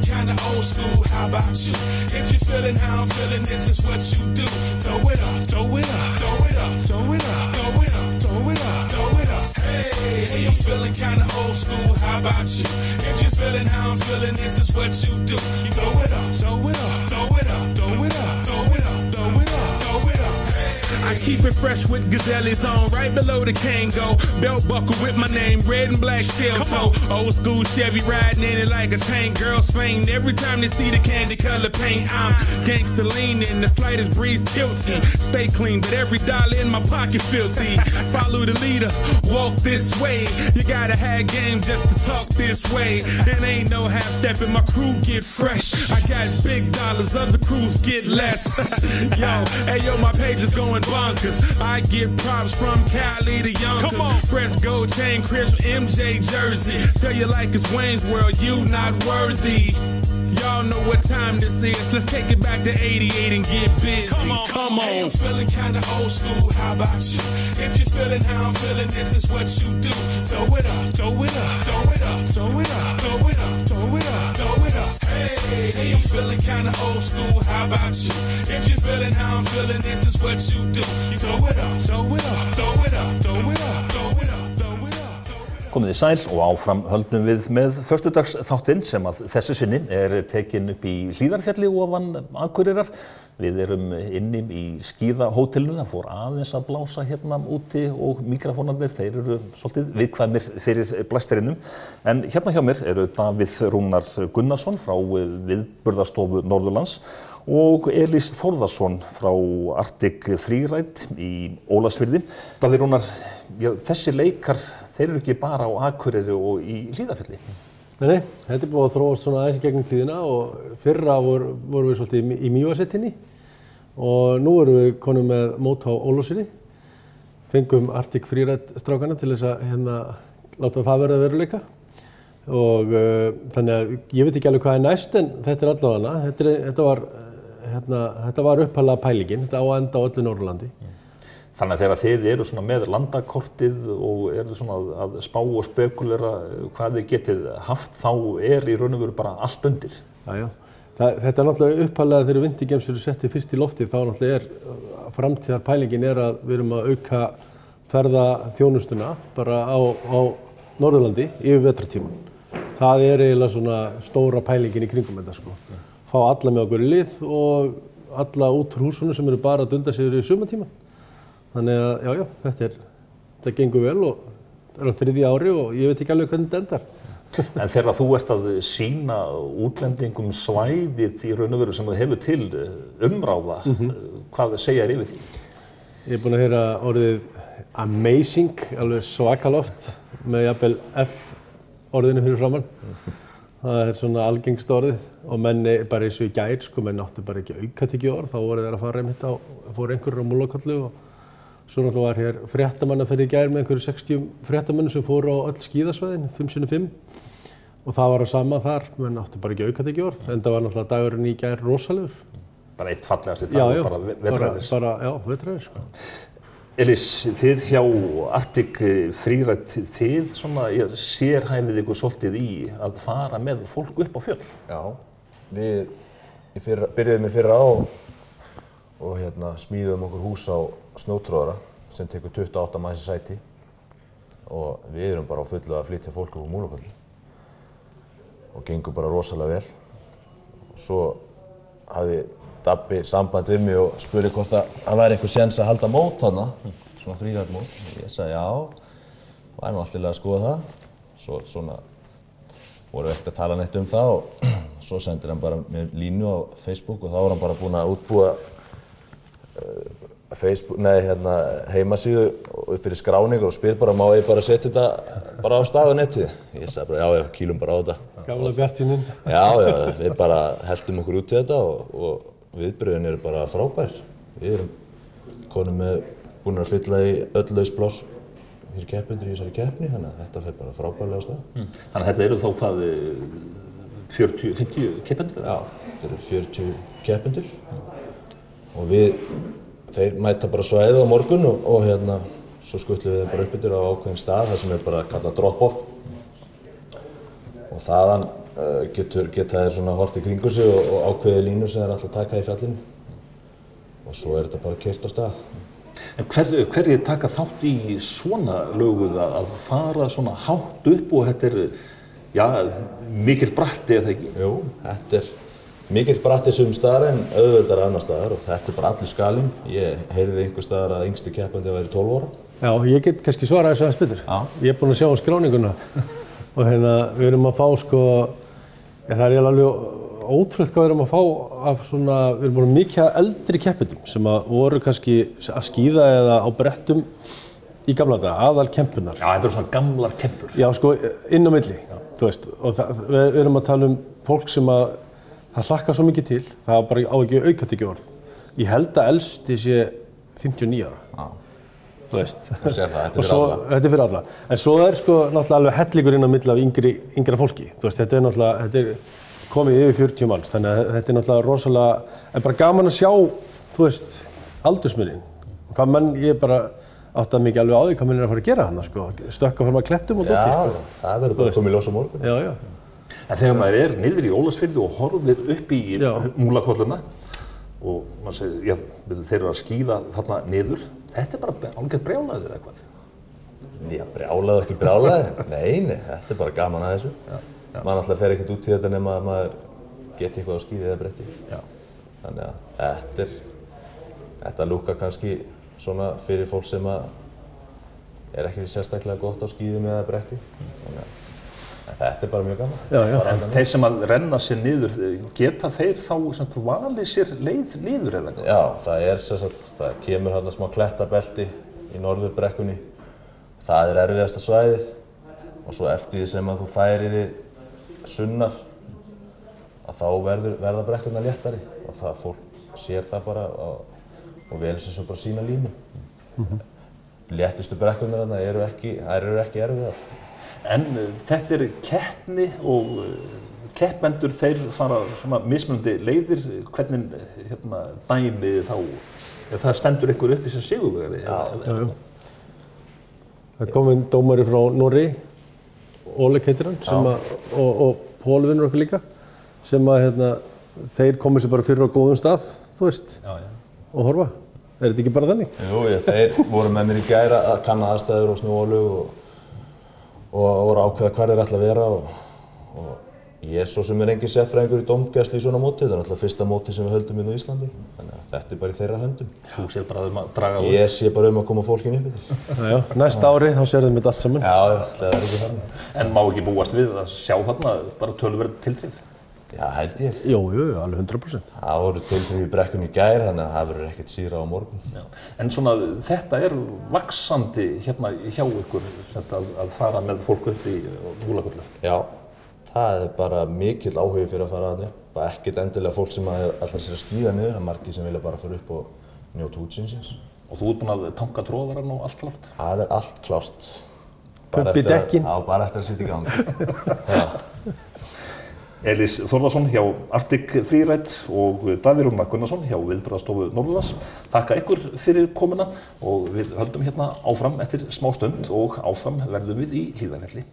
feeling kinda old school, how about you? If you're feeling how I'm feeling, this is what you do. Throw it up, throw it up, throw it up, throw it up, throw it up, throw it up, throw it up. Hey, I'm feeling kinda old school, how about you? If you're feeling how I'm feeling, this is what you do. Throw it up, throw it up, throw it up, throw it up, throw it up, throw it up, throw it up. I keep it fresh with Gazelle's on, right below the Kango. Belt buckle with my name, red and black shell toe. Old school Chevy riding in it like a tank. Girls faint every time they see the candy color paint. I'm gangsta leaning, the slightest breeze tilting. Stay clean, but every dollar in my pocket filthy. Follow the leader, walk this way. You gotta have game just to talk this way. And ain't no half stepping, my crew get fresh. I got big dollars, other crews get less. Yo, hey yo, my page is going bonkers. I get props from Cali to Yonkers. Fresh gold chain, crisp MJ jersey. Tell you like it's Wayne's World, you not worthy. Y'all know what time this is. Let's take it back to 88 and get busy. Come on. Hey, I'm feeling kinda old school. How about you? If you're feeling how I'm feeling, this is what you do. Throw it up, throw it up, throw it up, throw it up, throw it up, throw it up, throw it up. Hey, I'm feeling kinda old school. How about you? If you're feeling how I'm feeling, this is what you do. Throw it up, throw it up, throw it up, throw it up, throw it up. Komið í sæl og áfram höldum við með föstudagsþáttinn sem að þessi sinni tekin upp í Hlíðarfjalli ofan Akureyrar. Við erum inni í skíðahótelinu, það fór aðeins að blása hérna úti og mikrofónarnir, þeir eru svolítið viðkvæmir fyrir blæstrinum. En hérna hjá mér eru Davíð Rúnar Gunnarsson frá Viðburðarstofu Norðurlands og Elís Þórðarsson frá Arctic Freeride í Ólafsfirði. Davíð Rúnar, þessi leikar, þeir eru ekki bara á Akureyri og í Hlíðarfjalli. Nei, þetta búið að þróast svona aðeins í gegnum tíðina og fyrra vorum við svolítið í Mývatnssveitinni og nú erum við konum með mót á Ólafsfirði. Fengum Arctic Freeride strákana til þess að láta það verða veruleika. Og þannig að ég veit ekki alveg hvað næst en þetta allavega. Þetta var upphaflega pælingin, þetta á að enda á öllu Norðurlandi. Þannig að þegar þið eru svona með landakortið og eru svona að spá og spekulera hvað þið getið haft, þá í raun og veru bara allt undir. Já. Þetta náttúrulega upphaflega þegar Vintergames eru settið fyrst í loftið, þá náttúrulega framtíðarpælingin að við erum að auka ferðaþjónustuna bara á Norðurlandi yfir vetrartímann. Það eiginlega svona stóra pælingin í kringum þetta sko. Fá alla með okkur í lið og alla út úr húsunum sem eru bara að dunda sig í sumartímann. Þannig að já, þetta gengur vel og það á 3. ári og ég veit ekki alveg hvernig þetta endar. En þegar þú ert að sýna útlendingum svæðið í raun og veru sem þú hefur til umráða, hvað segja yfir því? Ég búinn að heyra orðið amazing, alveg svakaloft með jafnvel F orðinu fyrir framann. Það svona algengsta orðið og menn bara eins og í gær, sko, menn áttu bara ekki aukatekið orð, þá voru þeir að fara einmitt fóru einhverjur á Múlakollu og svo náttúrulega var hér fréttamannaferð í gær með einhverju 60 fréttamönnum sem fóru á öll skíðasvæðin, 5x5 og það var að sama þar, menn áttu bara ekki aukatekið orð, en það var náttúrulega dagurinn í gær rosalegur. Bara eitt fallegasti dagur, bara vetraðis. Já, vetraðis, sko. Elís, þið hjá Arctic Freeride, þið svona sérhæfið ykkur svolítið í að fara með fólk upp á fjöll? Já, við byrjuðum í fyrra og smíðum okkur hús á snjótróðara sem tekur 28 manns í sæti og við erum bara á fullu að flytja fólk upp á Múlakollu og gengur bara rosalega vel. Og svo hafði Dabbi samband við mig og spurði hvort það væri einhver séns að halda mót þarna, svona freeride mót. Ég sagði já, væri nú allt til að skoða það. Svona vorum við ekkert að tala neitt um það og svo sendir hann bara mér línu á Facebook og þá var hann bara búinn að útbúa heimasíðu fyrir skráningur og spyr bara má ég bara setja þetta bara á stað á netið. Ég sagði bara já, kýlum bara á þetta. Gamla bjartsýnin. Já, við bara heldum okkur út í þetta og viðbrögðin eru bara frábær. Við erum konum búin að fylla í öll laus pláss fyrir keppendur í þessari keppni, þannig að þetta fer bara frábærlega á stað. Þannig að þetta eru þá hvað 40-50 keppendur? Já, þetta eru 40 keppendur og þeir mæta bara svæðið á morgun og svo skutlum við þeim bara upp yfir á ákveðin stað, það sem er bara kallað drop-off. Og þaðan geta þeir svona hort í kringu sig og ákveði línur sem þeir ætla að taka í fjallinu. Og svo þetta bara keyrt á stað. En hverjir taka þátt í svona löguð að fara svona hátt upp og þetta já, mikill bratti eða ekki? Jú, þetta mikill bratti sum staðar en auðveldar annar staðar og þetta bara allur skalinn. Ég heyrði einhver staðar að yngsti keppandi væri 12 ára. Já, ég get kannski svarað þessu aðeins betur. Ég búinn að sjá skráninguna og við erum að fá það er alveg ótrúlegt hvað við erum að fá af svona, við erum búin mikið eldri keppendum sem voru kannski að skíða eða á brettum í gamla daga, aðal kempunar. Já, þetta eru svona gamlar kempur. Já, inn á milli, þú veist, og við erum að tala fólk sem það hlakkar svo mikið til, það bara á ekki aukatekjuorð. Ég held að elsti sé 59 ára. Já. Þú veist. Þú sér það, þetta fyrir alla. Þetta fyrir alla. En svo náttúrulega alveg hellingur inn á milli af yngra fólki. Þú veist, þetta komið yfir 40 manns, þannig að þetta náttúrulega rosalega, en bara gaman að sjá, þú veist, aldursmuninn. Hvað menn, ég bara áttaði mikið alveg á því hvað menn að fara að gera þarna, stökka fram að klettum og dótti. Já, það verður bara komið í ljós á morgun. Já, já. En þegar maður niður í Ólafsfirði og horfir upp í Múlakolluna og maður segir, já, þeir eru að skíða þarna niður, þetta bara alveg brjálæðið eða hvað? Já, brjálæðið ekki brjálæðið, nei, þetta bara gaman að þessu. Maður alltaf fer ekkert út í þetta nema að maður geti eitthvað á skíði eða bretti. Þannig að þetta lúkkar kannski svona fyrir fólk sem ekki sérstaklega gott á skíðum eða bretti. Þannig að þetta bara mjög gaman. En þeir sem að renna sér niður, geta þeir þá valið sér leið niður eða eitthvað? Já, það kemur hérna smá klettabelti í norðurbrekkunni. Það erfiðasta svæðið og svo eftir því sem að þú færir þig sunnar að þá verða brekkurnar léttari og það fólk sér það bara og velur sér svo bara sína línu. Léttustu brekkurnar þarna eru ekki erfiðar. En þetta keppni og keppendur þeir fara svona mismunandi leiðir, hvernig dæmið þá, það stendur einhver uppi sem sigurvegari? Já. Það kom inn dómari frá Noregi, Oleg heitir hann, og Pól vinnur okkur líka, sem þeir komið sér bara fyrir á góðum stað, þú veist, og horfa. Er þetta ekki bara þannig? Jú, þeir voru með mér í gær að kanna aðstæður og snjóalög og voru ákveða hver þeir ætla að vera og ég svo sem engin sérfræðingur í dómgæslu í svona móti, þetta er náttúrulega fyrsta móti sem við höldum inn á Íslandi, þannig að þetta er bara í þeirra höndum. Þú sér bara að draga úr? Ég sé bara að koma fólkinu upp í þetta. Já, næsta ári þá sérðum við þetta allt saman. Já, það er ekki þannig. En má ekki búast við að sjá þarna bara töluverð tilþrif? Já, held ég. Jú, alveg 100%. Það voru tilþrif í brekkunni í gær, þannig að það verður ekkert síra á morgun. Já. En svona, þetta vaxandi hérna hjá ykkur að fara með fólk upp í Múlakollu? Já. Það bara mikill áhugi fyrir að fara þarna upp. Ekkert endilega fólk sem ætlar sér að skíða niður, það er margir sem vilja bara fara upp og njóta útsýnisins. Og þú ert búinn að tanka tróðarann og allt klárt? Það er allt klárt. Pumpi dekkin? Já, bara eftir að sitja í gangi. Elís Þórðarsson hjá Arctic Freeride og Davíð Rúnar Gunnarsson hjá Viðbragðsstofu Norðurlands. Þakka ykkur fyrir komuna og við höldum hérna áfram eftir smá stund og áfram verðum við í Hlíðarfjalli.